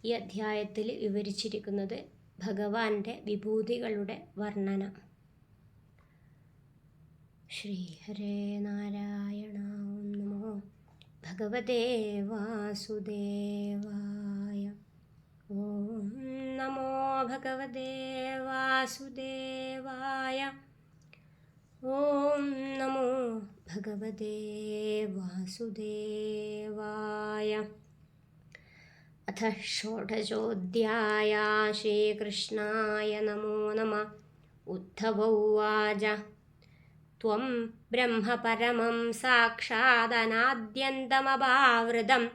ഈ അധ്യായത്തിൽ വിവരിച്ചിരിക്കുന്നത് ഭഗവാന്റെ വിഭൂതികളുടെ വർണ്ണന. ശ്രീഹരേ നാരായണ. ഓം നമോ ഭഗവതേ വാസുദേവായ. ഓം നമോ ഭഗവതേ വാസുദേവായ. ഓം നമോ ഭഗവതേ വാസുദേവായ. അഥ ഷോഡശോऽധ്യായ. ശ്രീകൃഷ്ണായ നമോ നമഃ. ഉദ്ധവ ഉവാച. ത്വം ബ്രഹ്മ പരമം സാക്ഷാദനാദ്യന്തമപാവൃതം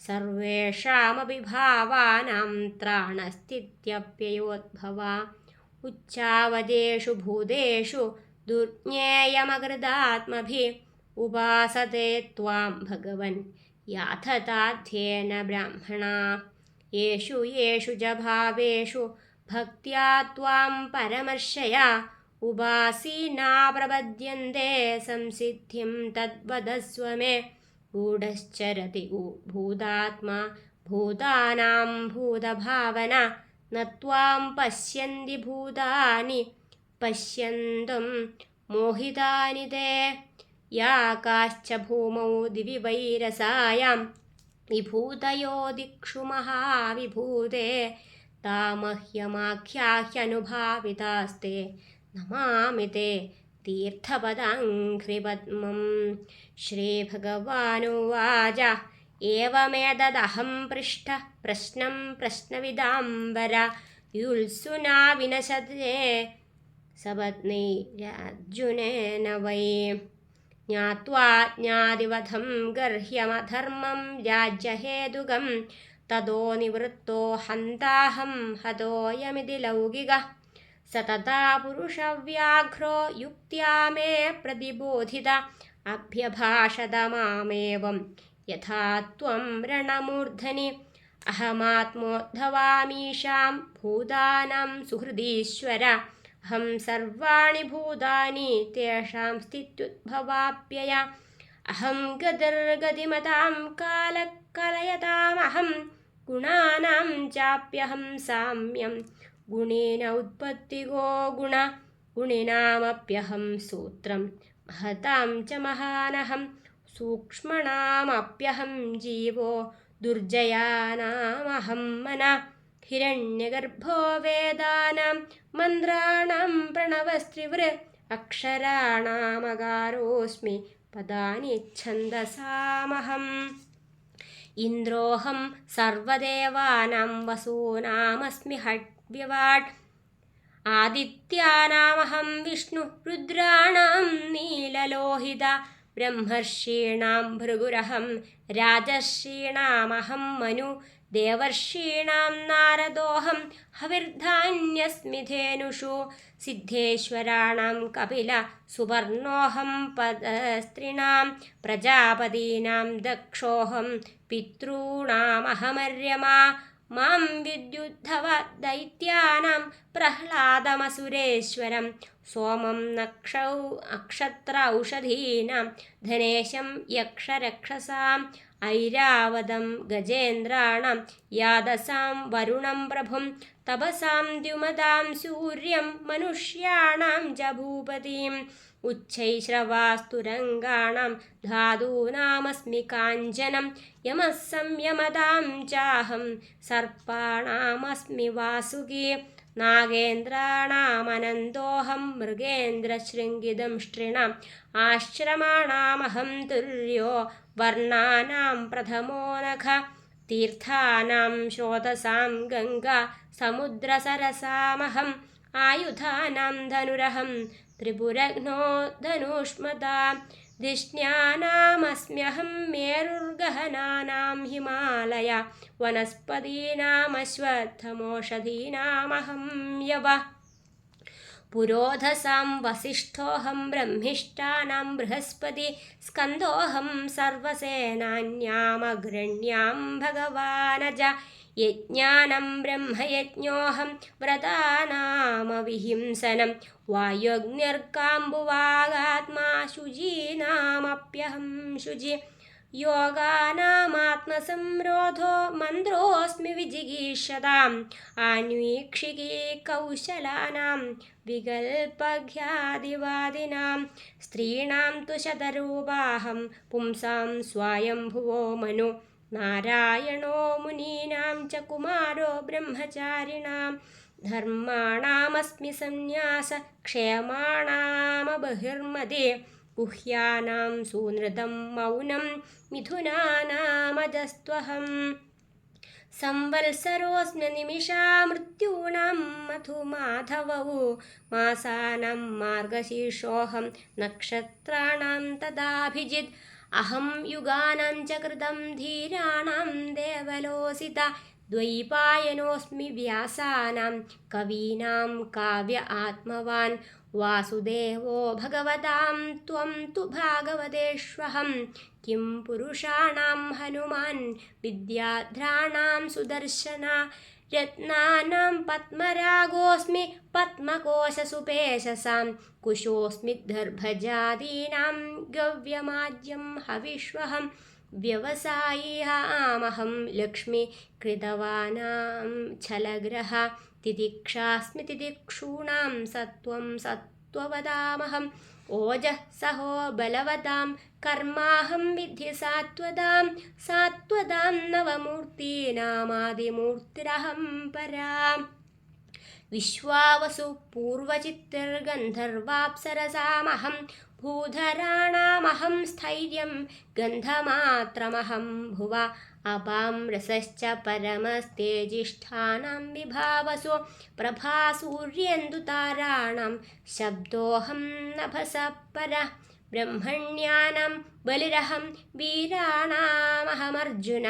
സർവേഷാമപി ഭാവാനാം ത്രാണസ്ഥിത്യപ്യയോദ്ഭവ. ഉച്ചാവചേഷു ഭൂതേഷു ദുർജ്ഞേയമകൃതാത്മഭിः ഉപാസത്തെ ത്വാം ഭഗവൻ യാഥതാധ്യേന ബ്രാഹ്മണാः. യേഷു യേഷു ച ഭാവേഷു ഭക്ത്യാ ത്വാം പരമർശയാ ഉപാസീനാ പ്രപദ്യന്തെ സംസിദ്ധിം തദ്വദസ്വ മേ. ഗൂഢശ്ചരതി ഭൂതാത്മാ ഭൂതാനാം ഭൂതഭാവന ന ത്വാം പശ്യന്തി ഭൂതാനി പശ്യന്തും മോഹിതാനി തേ. യാകാശ്ച ഭൂമൗ ദിവി വൈരസായാം വിഭൂതയോ ദിക്ഷു മഹാവിഭൂതേ താമഹ്യമാഖ്യാഹ്യനുഭാവിതാസ്തേ നമാമി തേ തീർത്ഥപദാഘ്രിപദ്മം. ശ്രീഭഗവാനുവാച. ഏവമേതദഹം പൃഷ്ടഃ പ്രശ്നം പ്രശ്നവിദാംബര യുത്സുനാ വിനശതേ സപത്നൈരർജുനേന വൈ. ജ്ഞാത്വാ ജ്ഞാതിവധം ഗർഹ്യമധർമ്മം രാജ്യഹേതുകം തതോ നിവൃത്തോ ഹന്താഹം ഹതോയമിതി ലൗകികഃ. സതതാ പുരുഷവ്യാഘ്രോ യുക്ത്യാ മേ പ്രതിബോധിത അഭ്യഭാഷത മാമേവം യഥാ ത്വം രണമൂർധനി. അഹമാത്മോദ്ഭവാമീശാം ഭൂതാനാം സുഹൃദീശ്വര. അഹം സർവാണി ഭൂതാനി തേഷാം സ്ഥിത്യുദ്ഭവാപ്യയ. അഹം ഗതിർഗതിമതാം കാലകലയതാമഹം ഗുണാനാം ചാപ്യഹം സാമ്യം ഗുണേന ഉത്പത്തിഗോ ഗുണ. ഗുണിനാമപ്യഹം സൂത്രം മഹതാം ച മഹാനഹം സൂക്ഷ്മണാമപ്യഹം ജീവോ ദുർജയാനാമഹം മന. ഹിരണ്യഗർഭോ വേദാനാം മന്ത്രാണാം പ്രണവസ്ത്രിവൃ. അക്ഷരാണാമകാരോസ്മി പദാനി ഛന്ദസാമഹം. ഇന്ദ്രോഹം സർവദേവാനാം വസൂനാമസ്മി ഹവ്യവാട്. ആദിത്യാനാമഹം വിഷ്ണു രുദ്രാണാം നീലലോഹിത. ബ്രഹ്മർഷീണാം ഭൃഗുരഹം രാജർഷീണാമഹം മനു. ദേവർഷീണാം നാരദോഹം ഹവിർധാന്യസ്മി ധേനുഷു. സിദ്ധേശ്വരാണാം കപില സുവർണോഹം സ്ത്രീണാം. പ്രജാപതീനാം ദക്ഷോഹം പിതॄണാമഹമര്യമ. മാം വിദ്യുദ്ധവ ദൈത്യാനാം പ്രഹ്ലാദമസുരേശ്വരം. സോമം നക്ഷത്രൗഷധീനാം ധനേശം യക്ഷരക്ഷസാം. ഐരാവതം ഗജേന്ദ്രാണാം യാദസാം വരുണം പ്രഭും. തപസാം ദ്യുമതാം സൂര്യം മനുഷ്യാണാം ച ഭൂപതിം. ഉച്ഛൈശ്രവാസ്തുരംഗാണാം ധാതൂനാമസ്മി കാഞ്ചനം. യമഃ സംയമതാം ചാഹം സർപ്പാണാമസ്മി വാസുകി. നാഗേന്ദ്രാണാമനന്തോഹം മൃഗേന്ദ്രശൃംഗിദംഷ്ട്രിണാം. ആശ്രമാണാമഹം തുര്യോ വർണ്ണാനാം പ്രഥമോ നഖ. തീർത്ഥാനാം സ്രോതസാം ഗംഗാ സമുദ്രസരസാമഹം. ആയുധാനാം ധനുരഹം ത്രിപുരഘ്നോ ധനുഷ്മതാ. ധിഷ്ണ്യാനാമസ്മ്യഹം മേരുർഗഹനാനാം ഹിമാലയ. വനസ്പതീനാമശ്വത്ഥമോഷധീനാമഹം യവ. പുരോധസാം വസിഷ്ഠോഹം ബ്രഹ്മിഷ്ഠാനാം ബൃഹസ്പതി. സ്കന്ദോഹം സർവസേനാന്യാമഗ്രണ്യാം ഭഗവാനജ. യജ്ഞാനം ബ്രഹ്മയജ്ഞോഹം വ്രതാനാമവിഹിംസനം. വായുഗ്നിർക്കാമ്പുവാഗാത്മാ ശുചീനാമപ്യഹം ശുചി. योगानामात्मसंरोधो मन्द्रोऽस्मि विजिगीषताम् आन्वीक्षिकी कौशलानां विकल्पघ्यादिवादिनां स्त्रीणां तु शतरूपाहं पुंसां स्वायम्भुवो मनु नारायणो मुनीनां च कुमारो ब्रह्मचारिणां धर्माणामस्मि सन्न्यास क्षेमाणामबहिर्मदे गुह्यानां सूनृतं मौनं मिथुनानामजस्त्वहम् संवत्सरोऽस्मि निमिषा मृत्यूणां मधुमाधवौ मासानां मार्गशीर्षोऽहं नक्षत्राणां तदाभिजित् अहं युगानां च कृतं धीराणां देवलोसिता द्वैपायनोऽस्मि व्यासानां कवीनां काव्य आत्मवान् वासुदेवो भगवतां त्वं तु भागवतेष्वहं किं पुरुषाणां हनुमान् विद्याध्राणां सुदर्शना रत्नानां पद्मरागोऽस्मि पद्मकोशसुपेशसां कुशोऽस्मि दर्भजादीनां गव्यमाज्यं हविष्वहं व्यवसायीहामहं लक्ष्मीकृतवानां छलग्रह तितिक्षास्मि तितिक्षूणां सत्त्वं सत्त्ववदामहम् ओजःसहो बलवतां कर्माहं विद्धि सात्वतां सात्वतां नवमूर्तीनामादिमूर्तिरहं परा विश्वावसु पूर्वचित्तिर्गन्धर्वाप्सरसामहं भूधराणामहं स्थैर्यं गन्धमात्रमहं भुवा अपां रसश्च परमस्तेजिष्ठानां विभावसु प्रभासूर्येन्दुताराणां शब्दोऽहं नभसः परः ब्रह्मण्यानां बलिरहं वीराणामहमर्जुन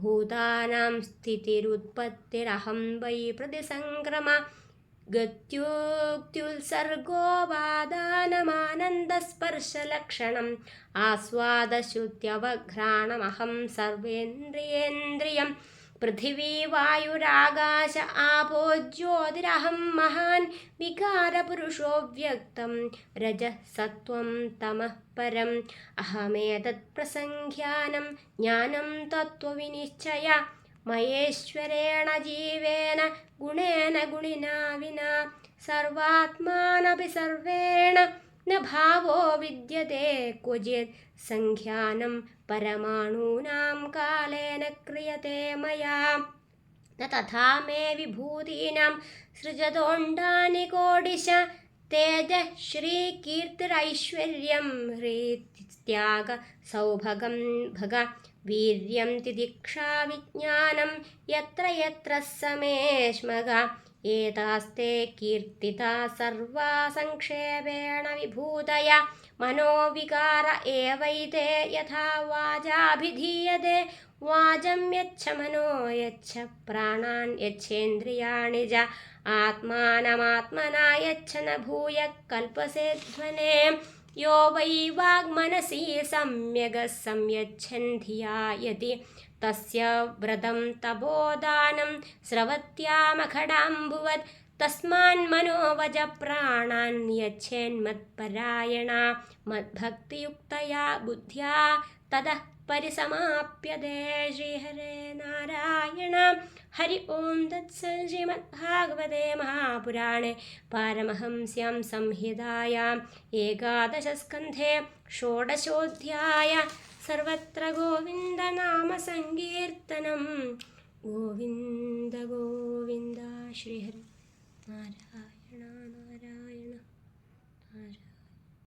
भूतानां स्थितिरुत्पत्तिरहं वै प्रतिसङ्क्रम गत्युक्त्युत्सर्गोपादानमानन्दस्पर्शलक्षणम् आस्वादश्रुत्यवघ्राणमहं सर्वेन्द्रियेन्द्रियं पृथिवी वायुराकाश आपो ज्योतिरहं महान् विकारपुरुषो व्यक्तं रजः सत्त्वं तमः परम् अहमेतत्प्रसङ्ख्यानं ज्ञानं तत्त्वविनिश्चय महेश्वरेण जीवेन गुणेन गुणिना विना सर्वात्मानपि सर्वेण न भावो विद्यते क्वचित् सङ्ख्यानं परमाणूनां कालेन क्रियते मया न तथा मे विभूतीनां सृजतोऽण्डानि कोटिश तेजः श्रीकीर्तिरैश्वर्यं ह्रीत्याग सौभगं भग वीर्यं तितिक्षा विज्ञानं यत्र यत्र समेष्मग एतास्ते कीर्तिता सर्वा संक्षेपेण विभूतय मनोविकार एवैते यथा वाचाभिधीयते वाचं यच्छ मनो यच्छ प्राणान् यच्छेन्द्रियाणि च आत्मानमात्मना यच्छ न भूयः कल्पसे ध्वने यो वै वाग्मनसि सम्यगः संयच्छन् धियायति तस्य व्रतं तपोदानं स्रवत्यामखडाम्बुवत् तस्मान्मनोवज प्राणान् यच्छेन्मत्परायणा मद्भक्तियुक्तया बुद्ध्या ततः परिसमाप्यते श्रीहरे नारायण हरि ओं तत्सत् श्रीमद्भागवते महापुराणे पारमहंस्यां संहितायाम् 11 स्कन्धे 16 सर्वत्र गोविन्दनामसङ्कीर्तनं गोविन्द गोविन्द श्रीहरि नारायण नारायण।